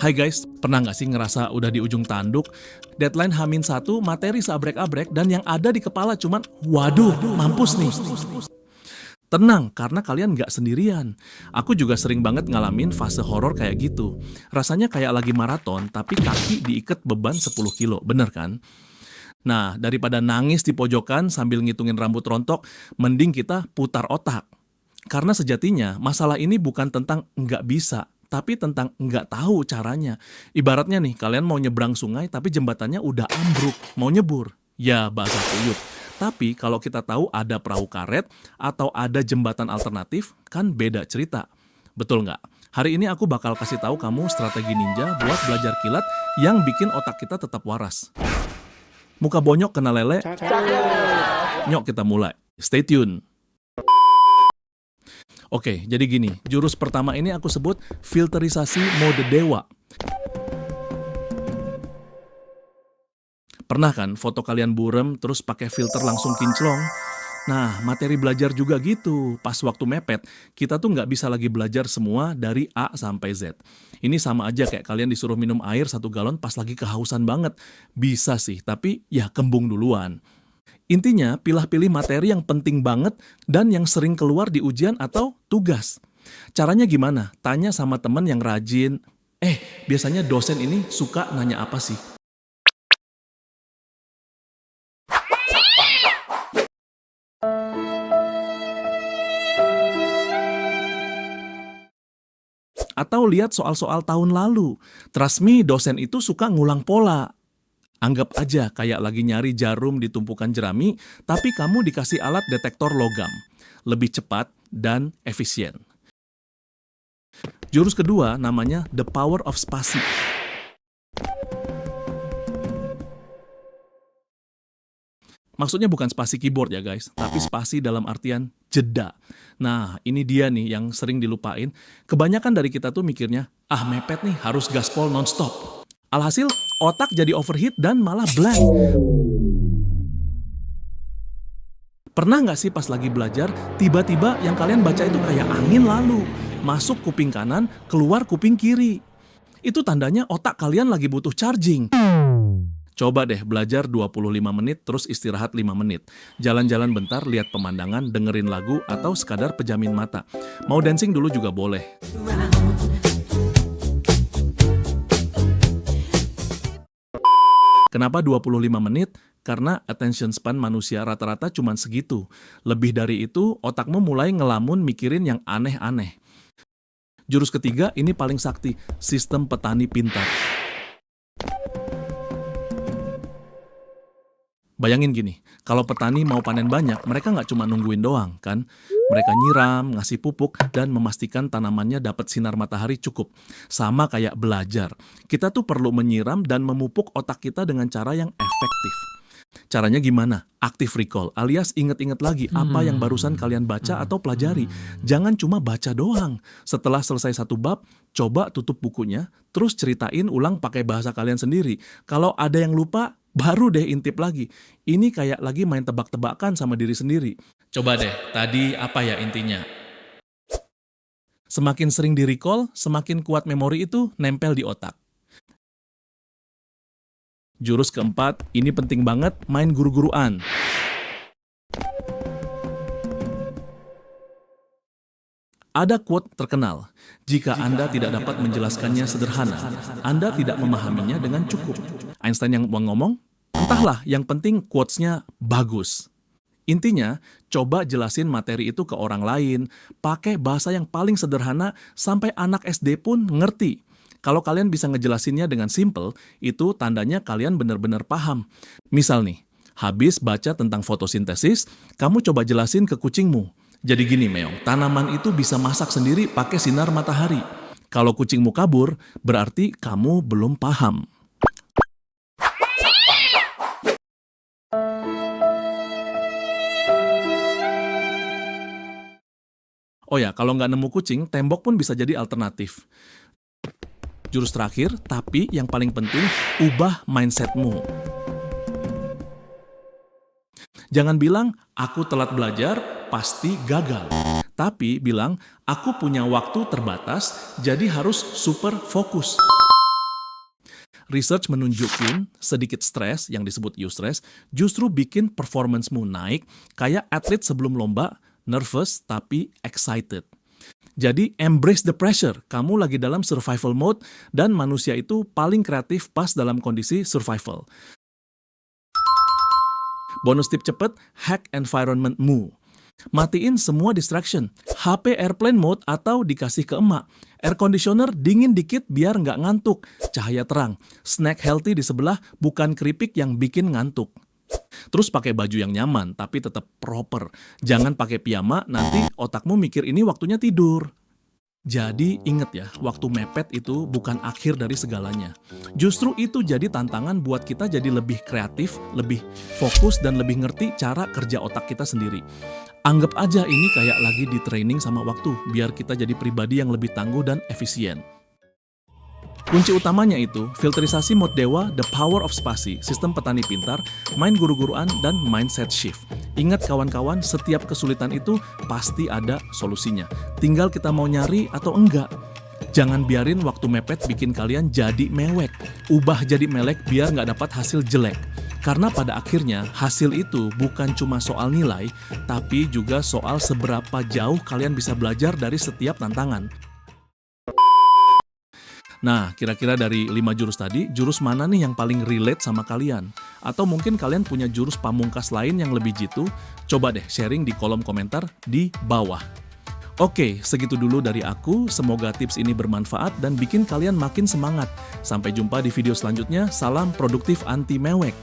Hai guys, pernah nggak sih ngerasa udah di ujung tanduk, deadline H-1, materi seabrek-abrek, dan yang ada di kepala cuman, waduh, mampus nih. Tenang, karena kalian nggak sendirian. Aku juga sering banget ngalamin fase horor kayak gitu. Rasanya kayak lagi maraton, tapi kaki diikat beban 10 kilo, bener kan? Nah, daripada nangis di pojokan sambil ngitungin rambut rontok, mending kita putar otak. Karena sejatinya masalah ini bukan tentang nggak bisa, tapi tentang nggak tahu caranya. Ibaratnya nih, kalian mau nyebrang sungai tapi jembatannya udah ambruk, mau nyebur. Ya, bahasa kuyup. Tapi kalau kita tahu ada perahu karet atau ada jembatan alternatif, kan beda cerita. Betul nggak? Hari ini aku bakal kasih tahu kamu strategi ninja buat belajar kilat yang bikin otak kita tetap waras. Muka bonyok kena lele, nyok kita mulai. Stay tune. Oke, jadi gini, jurus pertama ini aku sebut filterisasi mode dewa. Pernah kan foto kalian burem terus pakai filter langsung kinclong? Nah, materi belajar juga gitu. Pas waktu mepet, kita tuh nggak bisa lagi belajar semua dari A sampai Z. Ini sama aja kayak kalian disuruh minum air 1 galon pas lagi kehausan banget. Bisa sih, tapi ya kembung duluan. Intinya, pilih-pilih materi yang penting banget dan yang sering keluar di ujian atau tugas. Caranya gimana? Tanya sama teman yang rajin. Biasanya dosen ini suka nanya apa sih? Atau lihat soal-soal tahun lalu. Trust me, dosen itu suka ngulang pola. Anggap aja kayak lagi nyari jarum di tumpukan jerami, tapi kamu dikasih alat detektor logam. Lebih cepat dan efisien. Jurus kedua namanya The Power of Spasi. Maksudnya bukan spasi keyboard ya guys, tapi spasi dalam artian jeda. Nah, ini dia nih yang sering dilupain. Kebanyakan dari kita tuh mikirnya, mepet nih harus gaspol nonstop. Alhasil, otak jadi overheat dan malah blank. Pernah nggak sih pas lagi belajar, tiba-tiba yang kalian baca itu kayak angin lalu. Masuk kuping kanan, keluar kuping kiri. Itu tandanya otak kalian lagi butuh charging. Coba deh belajar 25 menit terus istirahat 5 menit. Jalan-jalan bentar, lihat pemandangan, dengerin lagu, atau sekadar pejamin mata. Mau dancing dulu juga boleh. Kenapa 25 menit? Karena attention span manusia rata-rata cuma segitu. Lebih dari itu, otakmu mulai ngelamun mikirin yang aneh-aneh. Jurus ketiga ini paling sakti, sistem petani pintar. Bayangin gini, kalau petani mau panen banyak, mereka nggak cuma nungguin doang, kan? Mereka nyiram, ngasih pupuk, dan memastikan tanamannya dapat sinar matahari cukup. Sama kayak belajar. Kita tuh perlu menyiram dan memupuk otak kita dengan cara yang efektif. Caranya gimana? Active recall, alias inget-inget lagi apa yang barusan kalian baca atau pelajari. Jangan cuma baca doang. Setelah selesai satu bab, coba tutup bukunya, terus ceritain ulang pakai bahasa kalian sendiri. Kalau ada yang lupa, baru deh intip lagi. Ini kayak lagi main tebak-tebakan sama diri sendiri. Coba deh, tadi apa ya intinya? Semakin sering di-recall, semakin kuat memori itu nempel di otak. Jurus keempat, ini penting banget, main guru-guruan. Ada quote terkenal, jika Anda tidak dapat menjelaskannya sederhana, Anda tidak memahaminya dengan cukup. Einstein yang mau ngomong? Entahlah, yang penting quotes-nya bagus. Intinya, coba jelasin materi itu ke orang lain, pakai bahasa yang paling sederhana sampai anak SD pun ngerti. Kalau kalian bisa ngejelasinnya dengan simple, itu tandanya kalian benar-benar paham. Misal nih, habis baca tentang fotosintesis, kamu coba jelasin ke kucingmu. Jadi gini Meong, tanaman itu bisa masak sendiri pakai sinar matahari. Kalau kucingmu kabur, berarti kamu belum paham. Oh ya, kalau nggak nemu kucing, tembok pun bisa jadi alternatif. Jurus terakhir, tapi yang paling penting, ubah mindsetmu. Jangan bilang, aku telat belajar, pasti gagal. Tapi bilang, aku punya waktu terbatas, jadi harus super fokus. Research menunjukin sedikit stres yang disebut eustress justru bikin performance-mu naik kayak atlet sebelum lomba, nervous tapi excited. Jadi embrace the pressure, kamu lagi dalam survival mode dan manusia itu paling kreatif pas dalam kondisi survival. Bonus tip cepet, hack environment-mu. Matiin semua distraction, HP airplane mode atau dikasih ke emak. Air conditioner dingin dikit biar nggak ngantuk, cahaya terang. Snack healthy di sebelah, bukan keripik yang bikin ngantuk. Terus pakai baju yang nyaman, tapi tetap proper. Jangan pakai piyama, nanti otakmu mikir ini waktunya tidur. Jadi inget ya, waktu mepet itu bukan akhir dari segalanya. Justru itu jadi tantangan buat kita jadi lebih kreatif, lebih fokus, dan lebih ngerti cara kerja otak kita sendiri. Anggap aja ini kayak lagi di training sama waktu, biar kita jadi pribadi yang lebih tangguh dan efisien. Kunci utamanya itu, filterisasi mode dewa, the power of spasi, sistem petani pintar, main guru-guruan, dan mindset shift. Ingat kawan-kawan, setiap kesulitan itu pasti ada solusinya. Tinggal kita mau nyari atau enggak. Jangan biarin waktu mepet bikin kalian jadi mewek. Ubah jadi melek biar nggak dapat hasil jelek. Karena pada akhirnya, hasil itu bukan cuma soal nilai, tapi juga soal seberapa jauh kalian bisa belajar dari setiap tantangan. Nah, kira-kira dari 5 jurus tadi, jurus mana nih yang paling relate sama kalian? Atau mungkin kalian punya jurus pamungkas lain yang lebih jitu? Coba deh sharing di kolom komentar di bawah. Oke, segitu dulu dari aku. Semoga tips ini bermanfaat dan bikin kalian makin semangat. Sampai jumpa di video selanjutnya. Salam produktif anti mewek.